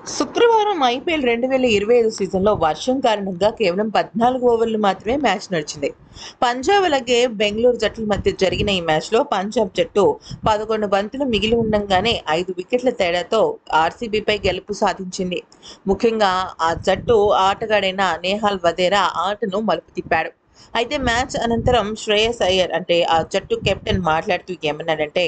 శుక్రవారం ఐపీఎల్ 2025 సీజన్‌లో వర్షం కారణంగా కేవలం 14 ఓవర్లు మాత్రమే మ్యాచ్ నడిచింది. పంజాబ్ అలాగే బెంగుళూరు జట్ల మధ్య జరిగిన ఈ మ్యాచ్‌లో పంజాబ్ జట్టు 11 బంతులు మిగిలి ఉండంగానే 5 వికెట్ల తేడాతో ఆర్సీబీపై గెలుపు సాధించింది. ముఖ్యంగా ఆ జట్టు ఆటగాడైన నేహాల్ వధేరా ఆటను మలుపు తిప్పాడు. అయితే మ్యాచ్ అనంతరం శ్రేయస్ అయ్యర్ అంటే ఆ జట్టు కెప్టెన్ మాట్లాడుతూ ఏమన్నాడంటే,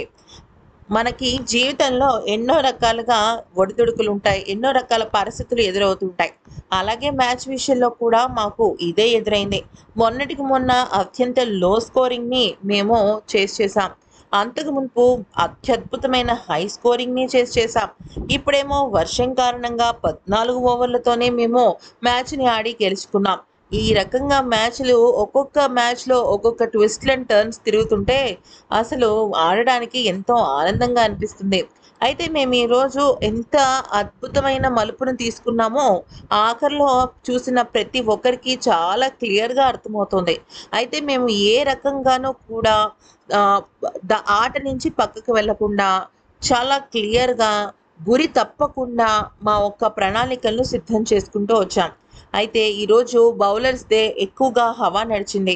మనకి జీవితంలో ఎన్నో రకాలుగా ఒడిదుడుకులుంటాయి. ఎన్నో రకాల పరిస్థితులు ఎదురవుతుంటాయి. అలాగే మ్యాచ్ విషయంలో కూడా మాకు ఇదే ఎదురైంది. మొన్నటికి మొన్న అత్యంత లో స్కోరింగ్‌ని మేము చేసాం. అంతకు మునుపు అత్యద్భుతమైన హై స్కోరింగ్‌ని చేసాం. ఇప్పుడేమో వర్షం కారణంగా 14 ఓవర్లతోనే మేము మ్యాచ్‌ని ఆడి గెలుచుకున్నాం. ఈ రకంగా ఒక్కొక్క మ్యాచ్‌లో ఒక్కొక్క ట్విస్ట్‌లు అండ్ టర్న్స్ తిరుగుతుంటే అసలు ఆడడానికి ఎంతో ఆనందంగా అనిపిస్తుంది. అయితే మేము ఈరోజు ఎంత అద్భుతమైన మలుపును తీసుకున్నామో ఆఖరిలో చూసిన ప్రతి ఒక్కరికి చాలా క్లియర్‌గా అర్థమవుతుంది. అయితే మేము ఏ రకంగానూ కూడా ఆహ్, ఆట నుంచి పక్కకు వెళ్ళకుండా చాలా క్లియర్‌గా గురి తప్పకుండా మా ఒక్క ప్రణాళికలను సిద్ధం చేసుకుంటూ వచ్చాం. అయితే ఈరోజు బౌలర్స్‌దే ఎక్కువగా హవా నడిచింది.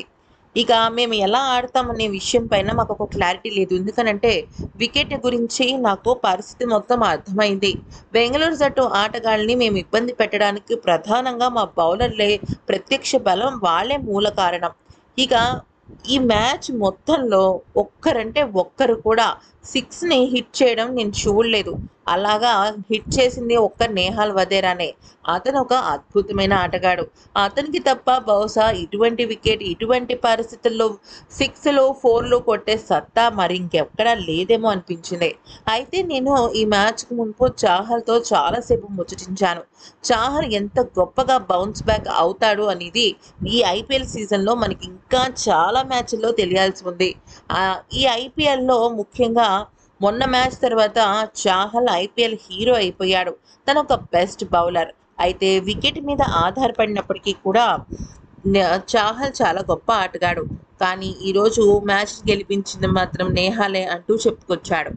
ఇక మేము ఎలా ఆడతామనే విషయం పైన మాకొక క్లారిటీ లేదు. ఎందుకనంటే వికెట్ గురించి నాకు పరిస్థితి మొత్తం అర్థమైంది. బెంగుళూరు జట్టు ఆటగాళ్ళని మేము ఇబ్బంది పెట్టడానికి ప్రధానంగా మా బౌలర్‌లే ప్రత్యక్ష బలం వాళ్ళే మూల కారణం. ఇక ఈ మ్యాచ్ మొత్తంలో ఒక్కరంటే ఒక్కరు కూడా సిక్స్‌ని హిట్ చేయడం నేను చూడలేదు. అలాగా హిట్ చేసింది ఒక్క నేహాల్ వధేరానే. అతను ఒక అద్భుతమైన ఆటగాడు. అతనికి తప్ప బహుశా ఇటువంటి వికెట్, ఇటువంటి పరిస్థితుల్లో 6లు, 4లు కొట్టే సత్తా మరింకెక్కడా లేదేమో అనిపించింది. అయితే నేను ఈ మ్యాచ్‌కి మునుపు చాహల్‌తో చాలా సేపు ముచ్చటించాను. చాహల్ ఎంత గొప్పగా బౌన్స్ బ్యాక్ అవుతాడు అనేది ఈ ఐపీఎల్ సీజన్‌లో మనకి ఇంకా చాలా మ్యాచ్‌ల్లో తెలియాల్సి ఉంది. ఈ ఐపీఎల్‌లో ముఖ్యంగా మొన్న మ్యాచ్ తర్వాత చాహల్ ఐపీఎల్ హీరో అయిపోయాడు. తనొక బెస్ట్ బౌలర్. అయితే వికెట్ మీద ఆధారపడినప్పటికీ కూడా న చాహల్ చాలా గొప్ప ఆటగాడు. కానీ ఈరోజు మ్యాచ్ గెలిపించింది మాత్రం నేహాలే అంటూ చెప్పుకొచ్చాడు.